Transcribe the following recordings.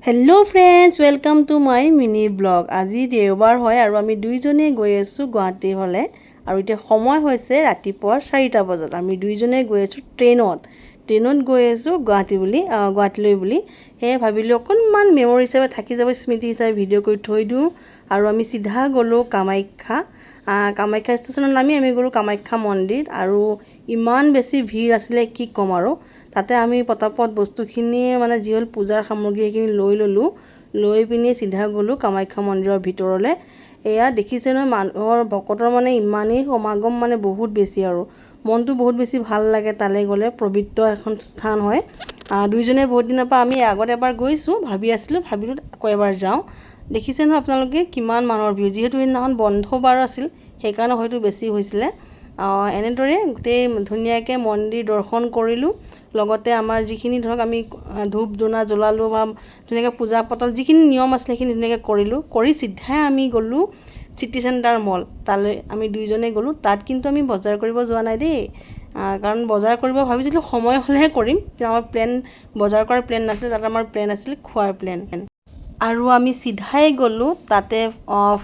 Hello friends welcome to my mini blog. আজি দেওবাৰ হয় আৰু আমি দুইজনে গৈ আছো গুৱাহাটী হলে আৰু এতিয়া সময় হৈছে ৰাতিপুৱা 4টা বজাত। আমি দুইজনে গৈ আছো ট্ৰেইনত গৈ আছো গুৱাহাটীলৈ বুলি হে ভাবিলো অকনমান মেমৰি হিচাপে থাকি যাব, স্মৃতি হিচাপে ভিডিঅ' কৰি থৈ দিও। আৰু আমি সিধা গলো কামাখ্যা ষ্টেচনত নামি আমি গলো কামাখ্যা মন্দিৰ আৰু ইমান বেছি ভিৰ আছিলে কি কম। আৰু তাতে আমি পটাপট বস্তুখিনি মানে যিহল পূজাৰ সামগ্ৰীখিনি লৈ পিনি সিধা গলো কামাখ্যা মন্দিৰৰ ভিতৰলে। এয়া দেখিছে ন মানুহৰ ভকতৰ মানে ইমানেই সমাগম মানে বহুত বেছি আৰু মনটো বহুত বেছি ভাল লাগে তালে গলে। পবিত্ৰ এখন স্থান হয়। দুইজনে বহুত দিনৰ পৰা আমি আগত এবাৰ গৈছো, ভাবিলো আকৌ এবাৰ যাওঁ। দেখিছে ন আপোনালোকে কিমান মানুহৰ ভিৰ, যিহেতু সেইদিনাখন বন্ধ বাৰ আছিল সেইকাৰণে হয়তো বেছি হৈছিলে। এনেদৰে গোটেই ধুনীয়াকৈ মন্দিৰ দৰ্শন কৰিলোঁ। লগতে আমাৰ যিখিনি ধৰক আমি ধূপ ধূনা জ্বলালোঁ বা ধুনীয়াকৈ পূজা পাতল যিখিনি নিয়ম আছিলে সেইখিনি ধুনীয়াকৈ কৰি চিধাই আমি গ'লোঁ চিটি চেণ্টাৰ মল। তালৈ আমি দুইজনে গ'লোঁ। তাত কিন্তু আমি বজাৰ কৰিব যোৱা নাই দেই, কাৰণ বজাৰ কৰিব ভাবিছিলোঁ সময় হ'লেহে কৰিম। আমাৰ বজাৰ কৰাৰ প্লেন নাছিলে, তাত আমাৰ প্লেন আছিল খোৱাৰ প্লেন। আৰু আমি চিধাই গ'লোঁ তাতে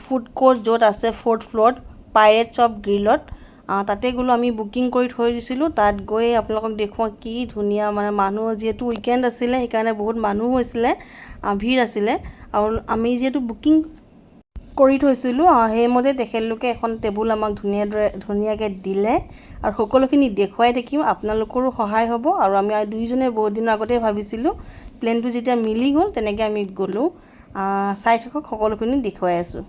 ফুড কোৰ্ট য'ত আছে 4th ফ্ল'ৰত পাইৰেটছ অফ গ্ৰিলত, তাতে গ'লোঁ। আমি বুকিং কৰি থৈ দিছিলোঁ। তাত গৈ আপোনালোকক দেখুৱাওঁ কি ধুনীয়া মানে মানুহ, যিহেতু উইকেণ্ড আছিলে সেইকাৰণে বহুত মানুহ হৈছিলে, ভিৰ আছিলে। আৰু আমি যিহেতু বুকিং কৰি থৈছিলোঁ সেইমতে তেখেতলোকে এখন টেবুল আমাক ধুনীয়াকৈ দিলে আৰু সকলোখিনি দেখুৱাই থাকিম, আপোনালোকৰো সহায় হ'ব। আৰু আমি দুইজনে বহুত দিনৰ আগতে ভাবিছিলোঁ, প্লেনটো যেতিয়া মিলি গ'ল তেনেকৈ আমি গ'লোঁ। চাই থাকক, সকলোখিনি দেখুৱাই আছোঁ।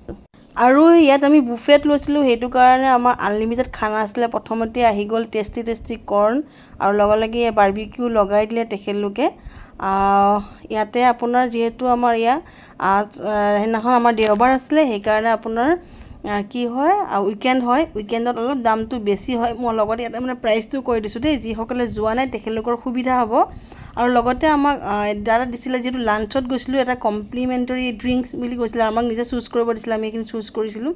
আৰু ইয়াত আমি বুফেট লৈছিলোঁ, সেইটো কাৰণে আমাৰ আনলিমিটেড খানা আছিলে। প্ৰথমতে আহি গ'ল টেষ্টি কৰ্ণ আৰু লগে বাৰ্বিকিউ লগাই দিলে তেখেতলোকে। ইয়াতে আপোনাৰ যিহেতু আমাৰ সেইদিনাখন আমাৰ দেওবাৰ আছিলে সেইকাৰণে আপোনাৰ কি হয় উইকেণ্ড হয়, উইকেণ্ডত অলপ দামটো বেছি হয়। মই লগতে ইয়াতে মানে প্ৰাইচটো কৈ দিছোঁ দেই, যিসকলে যোৱা নাই তেখেতলোকৰ সুবিধা হ'ব। আৰু লগতে আমাক দাদা দিছিলে, যিহেতু লাঞ্চত গৈছিলোঁ, এটা কমপ্লিমেণ্টাৰী ড্ৰিংকছ বুলি কৈছিলে। আমাক নিজে চুজ কৰিব দিছিলে, আমি সেইখিনি চুজ কৰিছিলোঁ।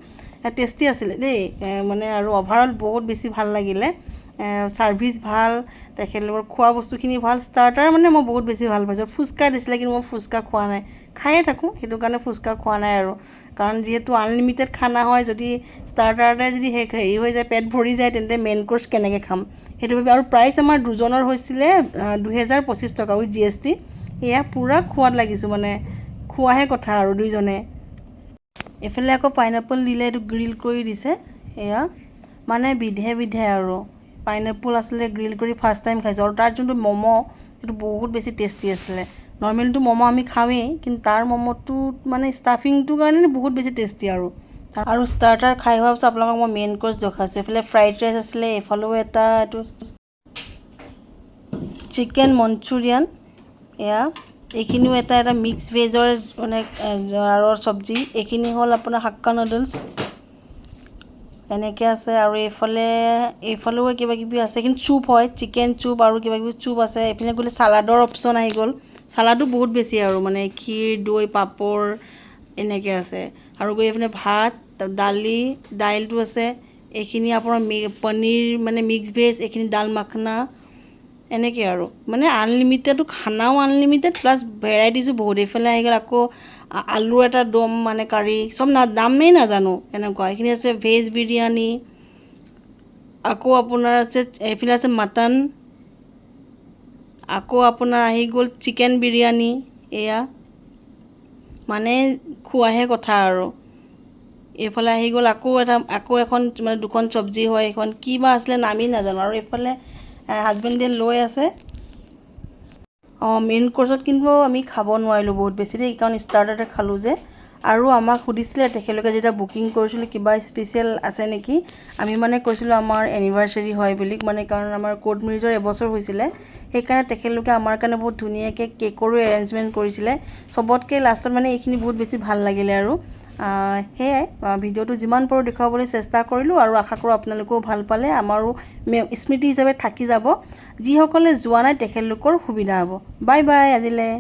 টেষ্টি আছিলে দেই, মানে আৰু অভাৰঅল বহুত বেছি ভাল লাগিলে। ছাৰ্ভিচ ভাল, তেখেতলোকৰ খোৱা বস্তুখিনি ভাল। ষ্টাৰ্টাৰ মানে মই বহুত বেছি ভাল পাইছোঁ। ফুচকা দিছিলে কিন্তু মই ফুচকা খোৱা নাই, খায়ে থাকোঁ সেইটো কাৰণে ফুচকা খোৱা নাই। আৰু কাৰণ যিহেতু আনলিমিটেড খানা হয়, যদি ষ্টাৰ্টাৰতে যদি হেৰি হৈ যায়, পেট ভৰি যায়, তেন্তে মেইন কোৰ্চ কেনেকৈ খাম সেইটো ভাবি। আৰু প্ৰাইচ আমাৰ দুজনৰ হৈছিলে 2025 টকা উইথ GST। এয়া পূৰা খোৱাত লাগিছোঁ, মানে খোৱাহে কথা আৰু দুইজনে। এইফালে আকৌ পাইনএপল দিলে, এইটো গ্ৰিল কৰি দিছে। এয়া মানে বিধে আৰু পাইনএপল আছিলে গ্ৰিল কৰি ফাৰ্ষ্ট টাইম খাইছোঁ। আৰু তাৰ যোনটো ম'ম' সেইটো বহুত বেছি টেষ্টি আছিলে। নৰ্মেলটো ম'ম' আমি খাওঁৱেই, কিন্তু তাৰ ম'ম'টোত মানে ষ্টাফিংটোৰ কাৰণে বহুত বেছি টেষ্টি। আৰু ষ্টাৰ্টাৰ খাই হোৱাৰ পিছত আপোনালোকক মই মেইন কোৰ্চ দেখাইছোঁ। এইফালে ফ্ৰাইড ৰাইচ আছিলে, এইফালেও এটা এইটো চিকেন মঞ্চুৰিয়ান। এইখিনিও এটা মিক্স ভেজৰ মানে জাৰৰ চব্জি। এইখিনি হ'ল আপোনাৰ হাক্কা নুডলছ, এনেকৈ আছে। আৰু এইফালেও কিবাকিবি আছে, এইখিনি চুপ হয়, চিকেন চুপ আৰু কিবাকিবি চুপ আছে। এইপিনে গ'লে চালাডৰ অপশ্যন আহি গ'ল। চালাডো বহুত বেছি আৰু মানে ক্ষীৰ, দৈ, পাপৰ এনেকৈ আছে। আৰু গৈ এইপিনে ভাত, দাইলটো আছে। এইখিনি আপোনাৰ পনীৰ মানে মিক্স ভেজ, এইখিনি দাল মাখনা, এনেকৈ আৰু মানে আনলিমিটেডো, খানাও আনলিমিটেড প্লাছ ভেৰাইটিজো বহুত। এইফালে আহি গ'ল আকৌ আলুৰ এটা দম মানে কাৰী, চব দামেই নাজানো এনেকুৱা। এইখিনি আছে ভেজ বিৰিয়ানী, আকৌ আপোনাৰ আছে এইফালে আছে মাটন, আকৌ আপোনাৰ আহি গ'ল চিকেন বিৰিয়ানী। এয়া মানে খোৱাহে কথা। আৰু এইফালে আহি গ'ল আকৌ এখন মানে দুখন চব্জি হয়, এইখন কি বা আছিলে নামেই নাজানো। আৰু এইফালে হাজবেণ্ডে লৈ আছে। মেইন কোৰ্চত কিন্তু আমি খাব নোৱাৰিলোঁ বহুত বেছি দেই, কাৰণ ষ্টাৰ্টাৰতে খালোঁ যে। আৰু আমাক সুধিছিলে তেখেতলোকে যেতিয়া বুকিং কৰিছিলোঁ কিবা স্পেচিয়েল আছে নেকি। আমি মানে কৈছিলোঁ আমাৰ এনিভাৰ্চাৰী হয় বুলি, মানে কাৰণ আমাৰ কোৰ্ট মেৰেজৰ এবছৰ হৈছিলে। সেইকাৰণে তেখেতলোকে আমাৰ কাৰণে বহুত ধুনীয়াকৈ কেকৰো এৰেঞ্জমেণ্ট কৰিছিলে। চবতকৈ লাষ্টত মানে এইখিনি বহুত বেছি ভাল লাগিলে। আৰু সেয়াই ভিডিঅ'টো যিমান পাৰোঁ দেখুৱাবলৈ চেষ্টা কৰিলোঁ, আৰু আশা কৰোঁ আপোনালোকেও ভাল পালে। আমাৰো স্মৃতি হিচাপে থাকি যাব। যিসকলে যোৱা নাই তেখেতলোকৰ সুবিধা হ'ব। বাই বাই আজিলৈ।